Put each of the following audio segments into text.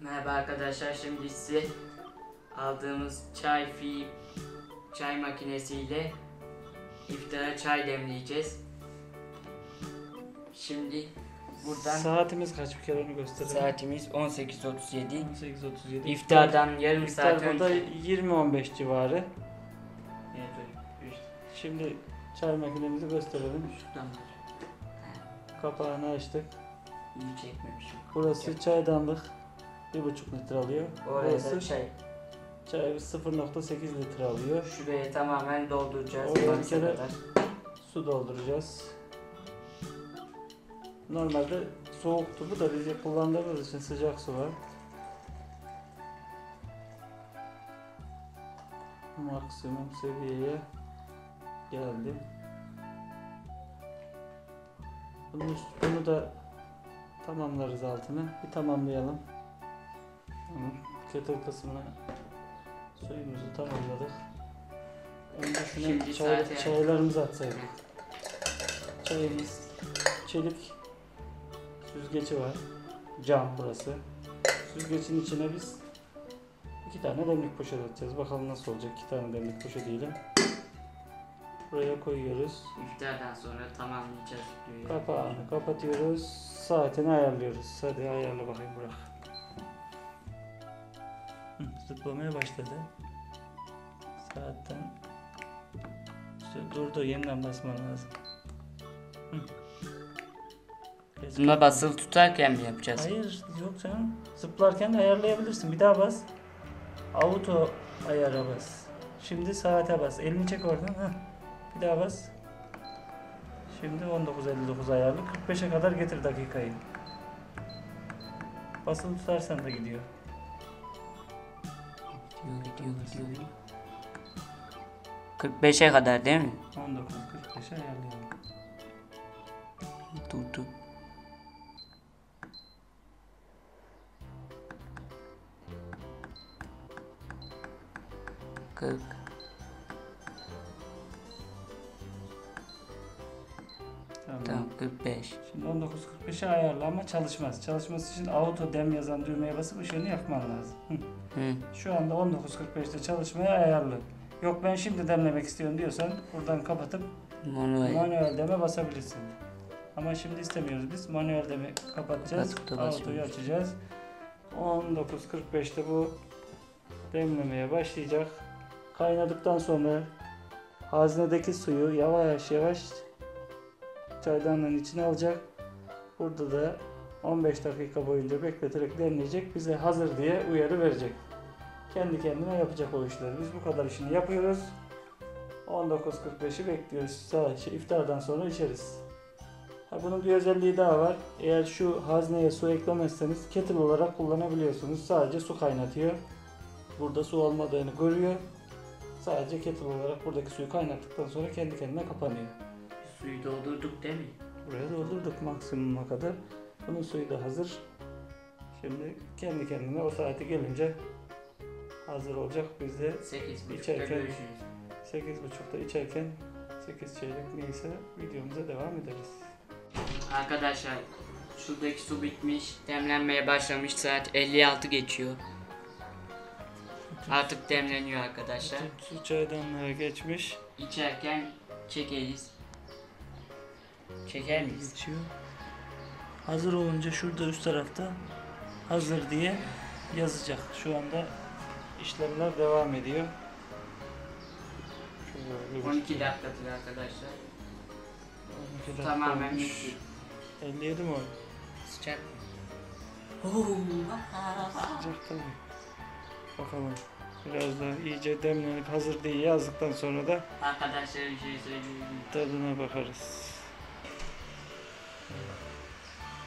Merhaba arkadaşlar, şimdi size aldığımız çay makinesiyle iftara çay demleyeceğiz. Şimdi buradan saatimiz kaç, bir kere onu gösterelim. saatimiz 18:37. 18:37. İftardan yarım saat burada önce. 20-15 civarı. Evet, Şimdi çay makinemizi gösterelim. şuradan Kapağını açtık. iyi çekmemişim. Burası çaydanlık. 1,5 litre alıyor. Oraya Burası da çay. çay 0,8 litre alıyor. Şuraya tamamen dolduracağız. Oraya bir Baksa kere kadar. su dolduracağız. Normalde soğuktu, bu da biz kullandığımız için sıcak su var. Maksimum seviyeye geldi. Bunu da tamamlarız altını. Bir tamamlayalım. Kettle kısmına suyumuzu tamamladık. Önce Şimdi şuna çaylarımızı atsaydık. Çayımız çelik süzgeci var. Cam burası. Süzgecin içine biz 2 tane demlik poşet atacağız. Bakalım nasıl olacak 2 tane demlik poşetiyle. Buraya koyuyoruz. İftardan sonra tamamlayacağız videoyu. Kapağını kapatıyoruz. Saatini ayarlıyoruz. Hadi ayarla bakayım, bırak. Zıplamaya başladı. Saatten durdu, yeniden basman lazım. Buna basılı tutarken mi yapacağız? Hayır, yok canım. Zıplarken ayarlayabilirsin. Bir daha bas. Auto ayara bas. Şimdi saate bas. Elini çek oradan. Bir daha bas. Şimdi 19:59 ayarlı. 45'e kadar getir dakikayı. Basılı tutarsan da gidiyor. Gidiyor. 45'e kadar değil mi? 19:45'e ayarlayalım. Durdu. Kırk. Tamam, 45. Şimdi 19:45'e ayarla ama çalışmaz. Çalışması için auto dem yazan düğmeye basıp ışığını yakman lazım. Şu anda 19:45'te çalışmaya ayarlı. Yok ben şimdi demlemek istiyorum diyorsan buradan kapatıp manuel deme basabilirsin. Ama şimdi istemiyoruz biz. Manuel deme kapatacağız. Auto'yu açacağız. 19:45'te bu demlemeye başlayacak. Kaynadıktan sonra haznedeki suyu yavaş yavaş çaydanlığın içine alacak. Burada da 15 dakika boyunca bekleterek demleyecek. Bize hazır diye uyarı verecek. Kendi kendine yapacak o işleri. Biz bu kadar işini yapıyoruz. 19:45'i bekliyoruz. Sadece iftardan sonra içeriz. Bunun bir özelliği daha var. Eğer şu hazneye su eklemezseniz kettle olarak kullanabiliyorsunuz. Sadece su kaynatıyor. Burada su olmadığını görüyor. Sadece kettle olarak buradaki suyu kaynattıktan sonra kendi kendine kapanıyor. Suyu doldurduk değil mi? Buraya doldurduk maksimuma kadar. Bunun suyu da hazır. Şimdi kendi kendine o saati gelince hazır olacak. Biz de 8.30'da içerken 8 çeyrek neyse videomuza devam ederiz. Arkadaşlar şuradaki su bitmiş, demlenmeye başlamış, saat 56 geçiyor. Artık demleniyor arkadaşlar. Su çaydanlığa geçmiş. İçerken çekeriz. Çeker miyiz? Geçiyor. Hazır olunca şurada üst tarafta hazır diye yazacak. Şu anda işlemler devam ediyor. 12 dakikadır arkadaşlar. 12 Tamamen olmuş. bitti. 57 mi oldu? Sıcak mı? Sıcak tabii. Bakalım. Biraz daha iyice demlenip hazır diye yazdıktan sonra da Arkadaşlar bir şey söyleyeyim. tadına bakarız.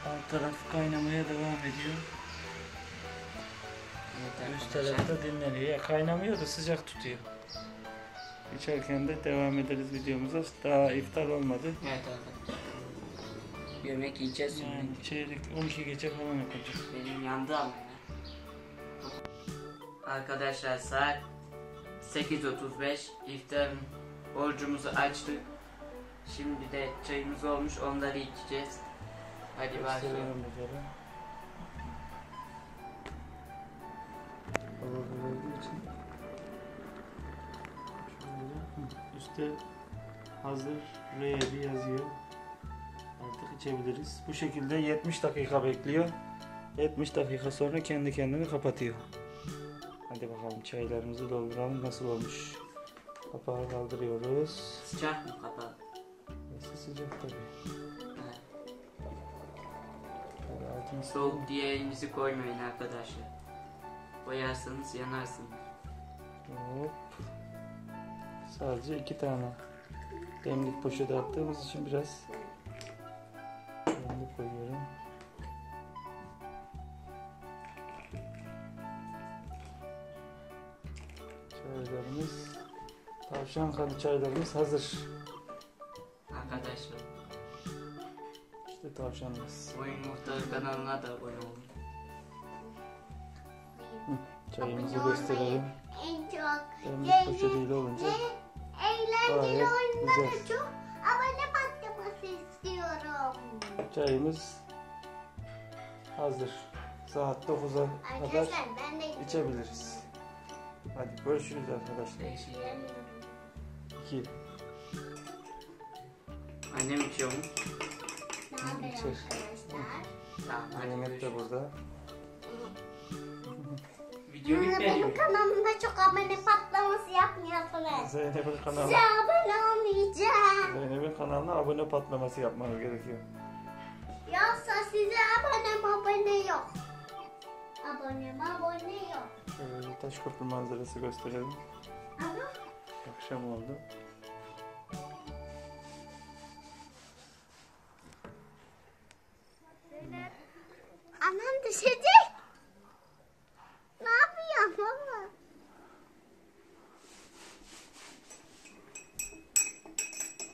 Alt taraf kaynamaya devam ediyor. Evet, Üst tarafta dinleniyor. Ya kaynamıyor da sıcak tutuyor. İçerken de devam ederiz videomuza. Daha iftar olmadı. Evet arkadaşlar. Yemek yiyeceğiz şimdi. Yani çeyrek 12 gece falan yapacak. Benim yandı ama ya. Arkadaşlar saat 8:35, iftar borcumuzu açtık. Şimdi de çayımız olmuş, onları içeceğiz. Hadi başlayalım. Havalı olduğu için. Şöyle. Üstte hazır ready yazıyor. Artık içebiliriz. Bu şekilde 70 dakika bekliyor. 70 dakika sonra kendi kendini kapatıyor. Hadi bakalım çaylarımızı dolduralım. Nasıl olmuş? Kapağı kaldırıyoruz. Sıcak mı kapağı? Nasıl sıcak tabii. Evet. Böyle altını Soğuk diye elinizi koymayın arkadaşlar. Koyarsanız yanarsınız. Hop. Sadece 2 tane demlik poşete attığımız için biraz demlik koyuyorum. Çaylarımız, tavşan kanı çaylarımız hazır. Arkadaşlar, İşte tavşanımız. Oyun Muhtarı kanalına da abone olun. Çayımızı Abone gösterelim. olmayı en çok Demlik poşetiyle olunca eğlenceli gayet oyunlara güzel. çok abone patlaması istiyorum. Çayımız hazır. Saat 9'a kadar Arkadaşlar ben de içebiliriz. Hadi görüşürüz arkadaşlar. Değişik. 2. Annem içiyor mu? Ne haber İçer. arkadaşlar? Tamam, hadi Zeynep de görüşürüz. burada. Video bitmedi Benim mi? kanalımda çok abone patlaması yapmıyorsunuz. Zeynep'in Size kanalına, abone olmayacağım. Zeynep'in kanalına abone patlaması yapmanız gerekiyor. Yoksa size abone yok. Abone yok. Şöyle taş köprü manzarası gösterelim. Ama Akşam oldu.